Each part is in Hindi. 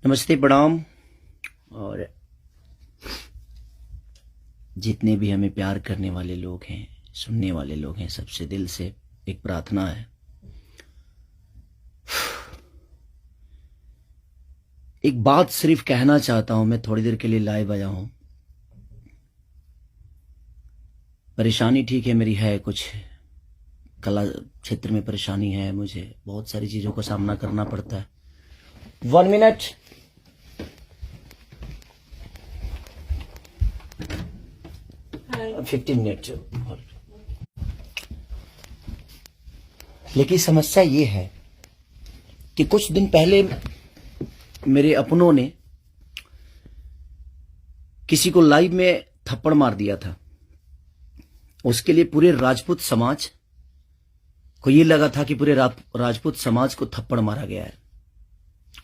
नमस्ते, प्रणाम। और जितने भी हमें प्यार करने वाले लोग हैं, सुनने वाले लोग हैं, सबसे दिल से एक प्रार्थना है। एक बात सिर्फ कहना चाहता हूं, मैं थोड़ी देर के लिए लाइव आया हूं। परेशानी ठीक है, मेरी है कुछ कला क्षेत्र में परेशानी है, मुझे बहुत सारी चीजों का सामना करना पड़ता है। 1 मिनट। हाँ, 15 मिनट। लेकिन समस्या ये है कि कुछ दिन पहले मेरे अपनों ने किसी को लाइव में थप्पड़ मार दिया था। उसके लिए पूरे राजपूत समाज को ये लगा था कि पूरे राजपूत समाज को थप्पड़ मारा गया है।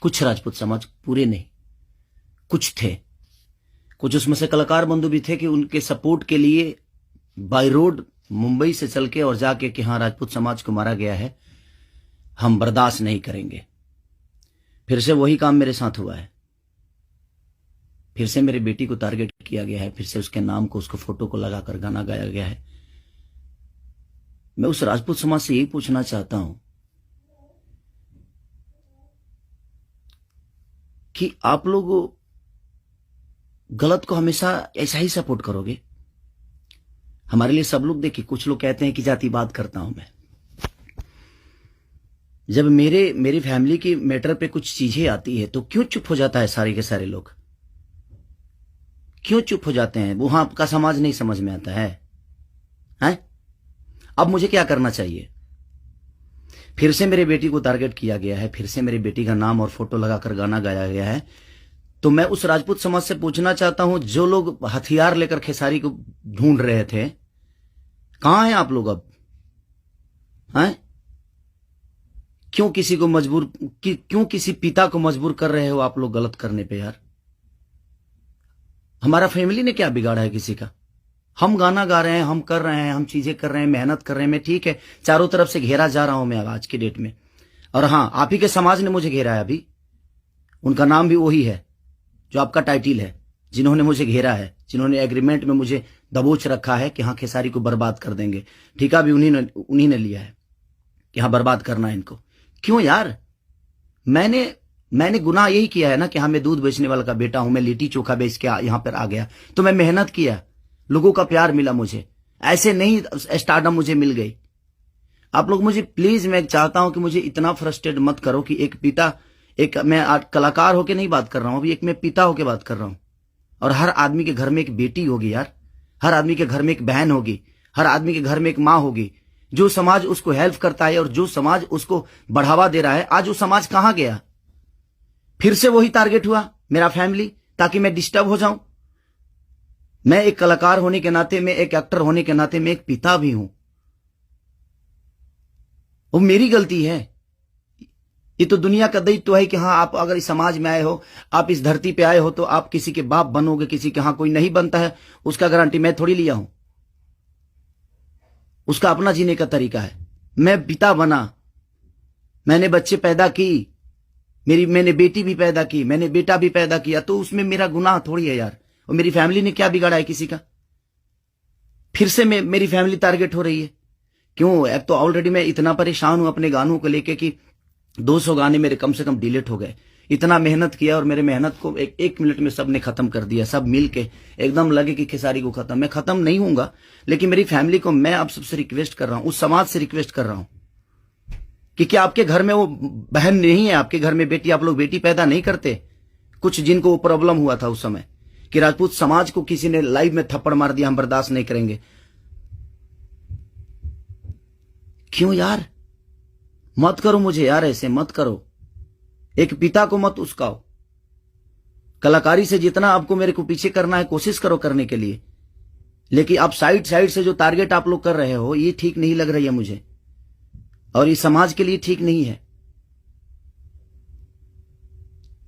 कुछ राजपूत समाज, पूरे नहीं, कुछ थे। कुछ उसमें से कलाकार बंधु भी थे कि उनके सपोर्ट के लिए बाय रोड मुंबई से चल के और जाके कि हाँ, राजपूत समाज को मारा गया है, हम बर्दाश्त नहीं करेंगे। फिर से वही काम मेरे साथ हुआ है। फिर से मेरे बेटी को टारगेट किया गया है, फिर से उसके नाम को, उसको फोटो को लगाकर गाना गाया गया है। मैं उस राजपूत समाज से यही पूछना चाहता हूं कि आप लोग गलत को हमेशा ऐसा ही सपोर्ट करोगे? हमारे लिए सब लोग, देखिए, कुछ लोग कहते हैं कि जातिवाद करता हूं मैं। जब मेरी फैमिली की मैटर पे कुछ चीजें आती है तो क्यों चुप हो जाता है सारे के सारे लोग? क्यों चुप हो जाते हैं? वो आपका समाज नहीं समझ में आता है, हैं? अब मुझे क्या करना चाहिए? फिर से मेरे बेटी को टारगेट किया गया है, फिर से मेरी बेटी का नाम और फोटो लगाकर गाना गाया गया है। तो मैं उस राजपूत समाज से पूछना चाहता हूं, जो लोग हथियार लेकर खेसारी को ढूंढ रहे थे, कहां हैं आप लोग अब? हैं? क्यों किसी को मजबूर, क्यों किसी पिता को मजबूर कर रहे हो आप लोग गलत करने पे? यार, हमारा फैमिली ने क्या बिगाड़ा है किसी का? हम गाना गा रहे हैं, हम कर रहे हैं, हम चीजें कर रहे हैं, मेहनत कर रहे हैं। मैं ठीक है, चारों तरफ से घेरा जा रहा हूं मैं आज की डेट में। और हां, आप ही के समाज ने मुझे घेरा है अभी। उनका नाम भी वही है जो आपका टाइटिल है, जिन्होंने मुझे घेरा है, जिन्होंने एग्रीमेंट में मुझे दबोच रखा है कि हाँ, खेसारी को बर्बाद कर देंगे। ठेका भी उन्हीं ने लिया है कि हाँ, बर्बाद करना है इनको। क्यों यार? मैंने गुनाह यही किया है ना कि हाँ, मैं दूध बेचने वाला का बेटा हूं, मैं लिट्टी चोखा बेच के यहां पर आ गया, तो मैं मेहनत किया, लोगों का प्यार मिला मुझे। ऐसे नहीं स्टारडम मुझे मिल गई। आप लोग मुझे प्लीज, मैं चाहता हूं कि मुझे इतना फ्रस्ट्रेट मत करो कि एक पिता, मैं कलाकार होके नहीं बात कर रहा हूं अभी, एक मैं पिता होके बात कर रहा हूं। और हर आदमी के घर में एक बेटी होगी यार, हर आदमी के घर में एक बहन होगी, हर आदमी के घर में एक माँ होगी। जो समाज उसको हेल्प करता है और जो समाज उसको बढ़ावा दे रहा है, आज वो समाज कहां गया? फिर से वही टारगेट हुआ, मेरा फैमिली, ताकि मैं डिस्टर्ब हो जाऊं। मैं एक कलाकार होने के नाते, मैं एक एक्टर होने के नाते, मैं एक पिता भी हूं। वो मेरी गलती है। ये तो दुनिया का दायित्व है कि हाँ, आप अगर इस समाज में आए हो, आप इस धरती पे आए हो, तो आप किसी के बाप बनोगे, किसी के। हाँ, कोई नहीं बनता है उसका गारंटी मैं थोड़ी लिया हूं। उसका अपना जीने का तरीका है। मैं पिता बना, मैंने बच्चे पैदा की, मैंने बेटी भी पैदा की, मैंने बेटा भी पैदा किया, तो उसमें मेरा गुनाह थोड़ी है यार। और मेरी फैमिली ने क्या बिगाड़ा है किसी का? फिर से मेरी फैमिली टारगेट हो रही है। क्यों? अब तो ऑलरेडी मैं इतना परेशान हूं अपने गानों को लेके कि 200 गाने मेरे कम से कम डिलीट हो गए। इतना मेहनत किया और मेरे मेहनत को एक मिनट में सबने खत्म कर दिया। सब मिल के एकदम लगे कि खेसारी को खत्म। मैं खत्म नहीं हूंगा, लेकिन मेरी फैमिली को मैं आप सबसे रिक्वेस्ट कर रहा हूं, उस समाज से रिक्वेस्ट कर रहा हूं कि क्या आपके घर में वो बहन नहीं है? आपके घर में बेटी, आप लोग बेटी पैदा नहीं करते? कुछ जिनको वो प्रॉब्लम हुआ था उस समय कि राजपूत समाज को किसी ने लाइव में थप्पड़ मार दिया, हम बर्दाश्त नहीं करेंगे। क्यों यार? मत करो मुझे यार, ऐसे मत करो। एक पिता को मत उस्काओ। कलाकारी से जितना आपको मेरे को पीछे करना है, कोशिश करो करने के लिए, लेकिन आप साइड से जो टारगेट आप लोग कर रहे हो, ये ठीक नहीं लग रही है मुझे, और ये समाज के लिए ठीक नहीं है।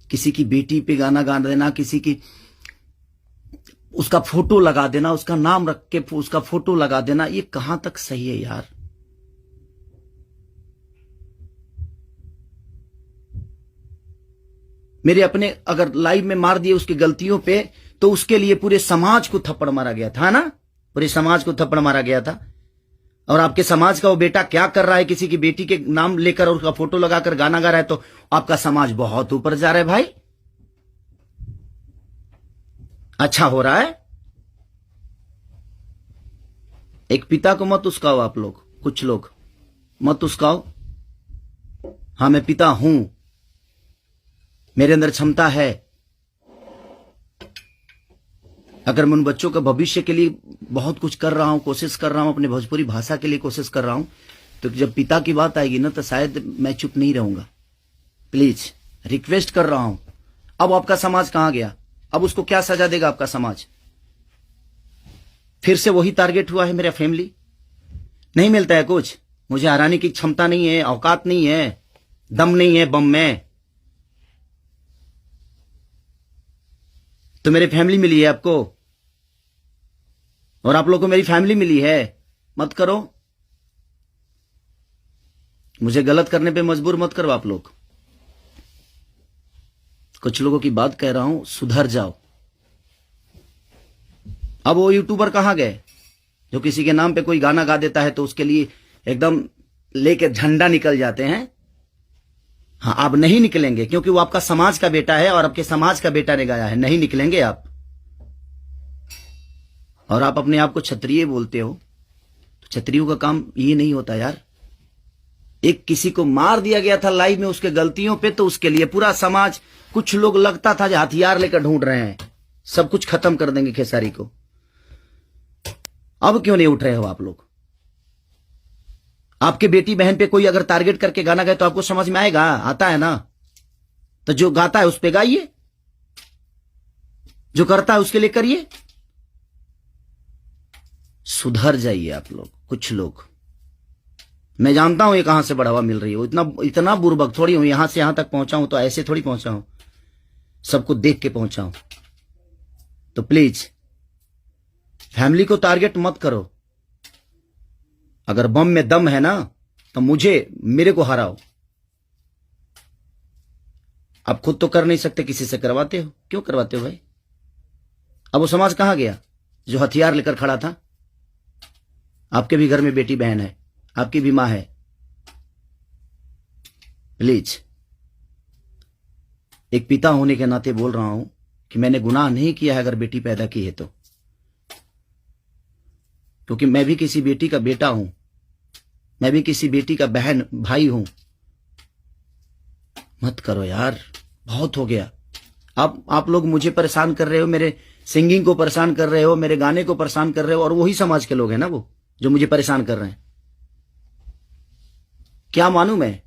किसी की बेटी पे गाना गा देना, किसी की उसका फोटो लगा देना, उसका नाम रख के उसका फोटो लगा देना, ये कहां तक सही है यार? मेरे अपने अगर लाइव में मार दिए उसकी गलतियों पे, तो उसके लिए पूरे समाज को थप्पड़ मारा गया था ना, पूरे समाज को थप्पड़ मारा गया था। और आपके समाज का वो बेटा क्या कर रहा है, किसी की बेटी के नाम लेकर और उसका फोटो लगाकर गाना गा रहा है, तो आपका समाज बहुत ऊपर जा रहा है भाई। अच्छा हो रहा है। एक पिता को मत उस्काओ आप लोग, कुछ लोग मत उस्काओ। हाँ, मैं पिता हूं, मेरे अंदर क्षमता है। अगर मैं उन बच्चों के भविष्य के लिए बहुत कुछ कर रहा हूं, कोशिश कर रहा हूं, अपने भोजपुरी भाषा के लिए कोशिश कर रहा हूं, तो जब पिता की बात आएगी ना, तो शायद मैं चुप नहीं रहूंगा। प्लीज रिक्वेस्ट कर रहा हूं। अब आपका समाज कहां गया? अब उसको क्या सजा देगा आपका समाज? फिर से वही टारगेट हुआ है मेरा फैमिली। नहीं मिलता है कुछ, मुझे हराने की क्षमता नहीं है, औकात नहीं है, दम नहीं है बम में। तो मेरी फैमिली मिली है आपको, और आप लोगों को मेरी फैमिली मिली है। मत करो, मुझे गलत करने पे मजबूर मत करो आप लोग। कुछ लोगों की बात कह रहा हूं, सुधर जाओ। अब वो यूट्यूबर कहां गए जो किसी के नाम पे कोई गाना गा देता है तो उसके लिए एकदम लेके झंडा निकल जाते हैं? हाँ, आप नहीं निकलेंगे, क्योंकि वो आपका समाज का बेटा है और आपके समाज का बेटा ने गाया है। नहीं निकलेंगे आप। और आप अपने आप को क्षत्रिय बोलते हो, तो क्षत्रियों का काम ये नहीं होता यार। एक किसी को मार दिया गया था लाइव में उसके गलतियों पे, तो उसके लिए पूरा समाज, कुछ लोग लगता था जो हथियार लेकर ढूंढ रहे हैं, सब कुछ खत्म कर देंगे खेसारी को। अब क्यों नहीं उठ रहे हो आप लोग? आपके बेटी बहन पे कोई अगर टारगेट करके गाना गाए तो आपको समझ में आएगा? आता है ना? तो जो गाता है उस पे गाइए, जो करता है उसके लिए करिए। सुधर जाइए आप लोग, कुछ लोग। मैं जानता हूं ये कहां से बढ़ावा मिल रही है, इतना बुर्बक थोड़ी हूं। यहां से यहां तक पहुंचा हूं तो ऐसे थोड़ी पहुंचा हूं, सबको देख के पहुंचा हूं। तो प्लीज फैमिली को टारगेट मत करो। अगर बम में दम है ना, तो मेरे को हराओ। आप खुद तो कर नहीं सकते, किसी से करवाते हो। क्यों करवाते हो भाई? अब वो समाज कहां गया जो हथियार लेकर खड़ा था? आपके भी घर में बेटी बहन है, आपकी भी मां है। प्लीज, एक पिता होने के नाते बोल रहा हूं कि मैंने गुनाह नहीं किया है अगर बेटी पैदा की है तो, क्योंकि मैं भी किसी बेटी का बेटा हूं, मैं भी किसी बेटी का बहन भाई हूं। मत करो यार, बहुत हो गया। आप लोग मुझे परेशान कर रहे हो, मेरे सिंगिंग को परेशान कर रहे हो, मेरे गाने को परेशान कर रहे हो, और वही समाज के लोग हैं ना वो जो मुझे परेशान कर रहे हैं। क्या मानूं मैं?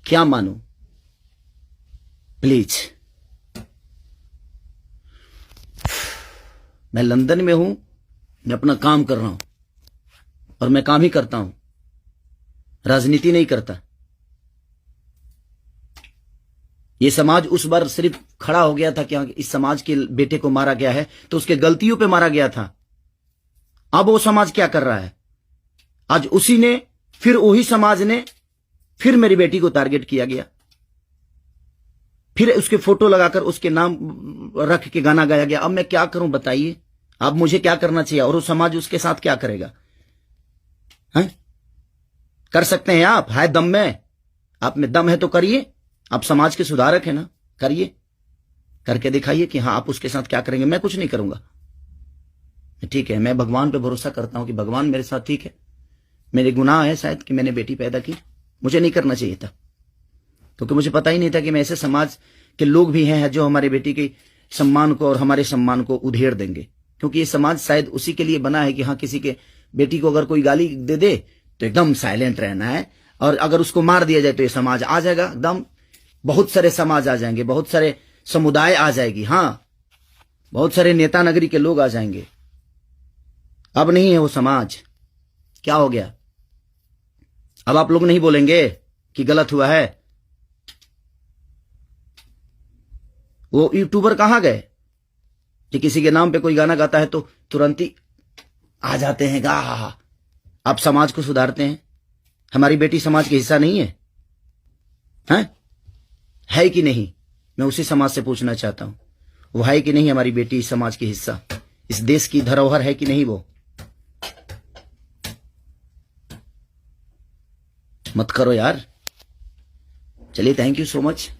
क्या मानूं? प्लीज, मैं लंदन में हूं, मैं अपना काम कर रहा हूं, और मैं काम ही करता हूं, राजनीति नहीं करता। ये समाज उस बार सिर्फ खड़ा हो गया था कि इस समाज के बेटे को मारा गया है तो उसके गलतियों पे मारा गया था। अब वो समाज क्या कर रहा है? आज उसी ने, फिर वही समाज ने, फिर मेरी बेटी को टारगेट किया गया, फिर उसके फोटो लगाकर उसके नाम रख के गाना गाया गया। अब मैं क्या करूं बताइए? अब मुझे क्या करना चाहिए, और वो समाज उसके साथ क्या करेगा? हैं? कर सकते हैं आप? है दम में? आप में दम है तो करिए। आप समाज के सुधारक है ना, करिए, करके दिखाइए कि हाँ आप उसके साथ क्या करेंगे। मैं कुछ नहीं करूंगा, ठीक है। मैं भगवान पे भरोसा करता हूं कि भगवान मेरे साथ ठीक है। मेरे गुनाह है शायद कि मैंने बेटी पैदा की, मुझे नहीं करना चाहिए था, क्योंकि मुझे पता ही नहीं था कि मैं ऐसे समाज के लोग भी हैं जो हमारे बेटी के सम्मान को और हमारे सम्मान को उधेड़ देंगे। क्योंकि ये समाज शायद उसी के लिए बना है कि हाँ, किसी के बेटी को अगर कोई गाली दे दे तो एकदम साइलेंट रहना है, और अगर उसको मार दिया जाए तो ये समाज आ जाएगा एकदम। बहुत सारे समाज आ जाएंगे, बहुत सारे समुदाय आ जाएगी, हाँ, बहुत सारे नेता नगरी के लोग आ जाएंगे। अब नहीं है वो समाज। क्या हो गया? अब आप लोग नहीं बोलेंगे कि गलत हुआ है? वो यूट्यूबर कहां गए कि किसी के नाम पे कोई गाना गाता है तो तुरंत ही आ जाते हैं गा? आप समाज को सुधारते हैं। हमारी बेटी समाज का हिस्सा नहीं है? हैं? है कि नहीं? मैं उसी समाज से पूछना चाहता हूं, वो है कि नहीं हमारी बेटी इस समाज की हिस्सा, इस देश की धरोहर है कि नहीं? वो मत करो यार। चलिए, थैंक यू सो मच।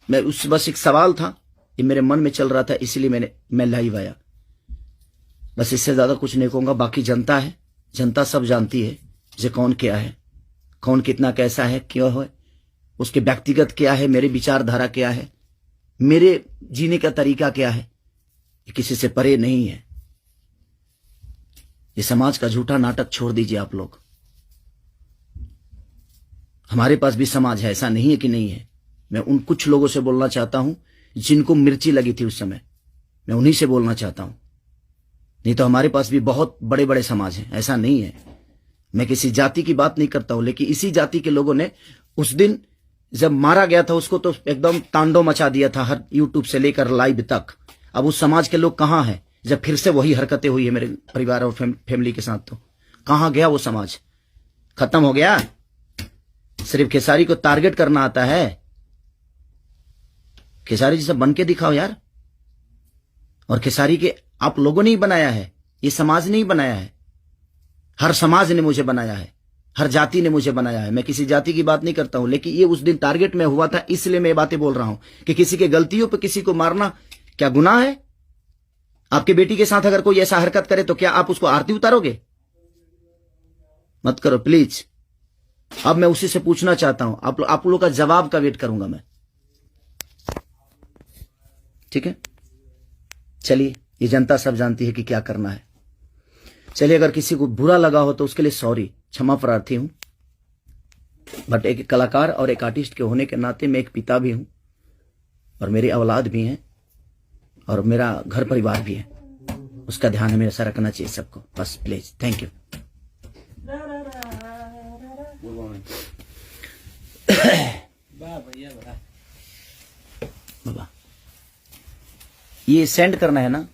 मैं बस एक सवाल था, ये मेरे मन में चल रहा था, इसीलिए मैं लाइव आया। बस इससे ज्यादा कुछ नहीं कहूंगा। बाकी जनता है, जनता सब जानती है जे कौन क्या है, कौन कितना कैसा है, क्यों है, उसके व्यक्तिगत क्या है, मेरे विचारधारा क्या है, मेरे जीने का तरीका क्या है, ये किसी से परे नहीं है। ये समाज का झूठा नाटक छोड़ दीजिए आप लोग। हमारे पास भी समाज है, ऐसा नहीं है कि नहीं है। मैं उन कुछ लोगों से बोलना चाहता हूं जिनको मिर्ची लगी थी उस समय, मैं उन्हीं से बोलना चाहता हूं। नहीं तो हमारे पास भी बहुत बड़े बड़े समाज हैं, ऐसा नहीं है। मैं किसी जाति की बात नहीं करता हूं, लेकिन इसी जाति के लोगों ने उस दिन जब मारा गया था उसको तो एकदम तांडव मचा दिया था, हर यूट्यूब से लेकर लाइव तक। अब उस समाज के लोग कहां हैं जब फिर से वही हरकतें हुई है मेरे परिवार और फैमिली के साथ? तो कहां गया वो समाज? खत्म हो गया? सिर्फ खेसारी को टारगेट करना आता है? खेसारी जैसा बन के दिखाओ यार। और खेसारी के आप लोगों ने ही बनाया है, ये समाज ने ही बनाया है। हर समाज ने मुझे बनाया है, हर जाति ने मुझे बनाया है। मैं किसी जाति की बात नहीं करता हूं, लेकिन ये उस दिन टारगेट में हुआ था, इसलिए मैं ये बातें बोल रहा हूं कि किसी के गलतियों पर किसी को मारना क्या गुनाह है? आपके बेटी के साथ अगर कोई ऐसा हरकत करे तो क्या आप उसको आरती उतारोगे? मत करो प्लीज। अब मैं उसी से पूछना चाहता हूं, आप लोगों का जवाब का वेट करूंगा मैं। ठीक है, चलिए, ये जनता सब जानती है कि क्या करना है। चलिए, अगर किसी को बुरा लगा हो तो उसके लिए सॉरी, क्षमा प्रार्थी हूं। बट एक कलाकार और एक आर्टिस्ट के होने के नाते मैं एक पिता भी हूं, और मेरी औलाद भी हैं, और मेरा घर परिवार भी है। उसका ध्यान हमेशा रखना चाहिए सबको। बस प्लीज, थैंक यू। बाबा, ये सेंड करना है ना?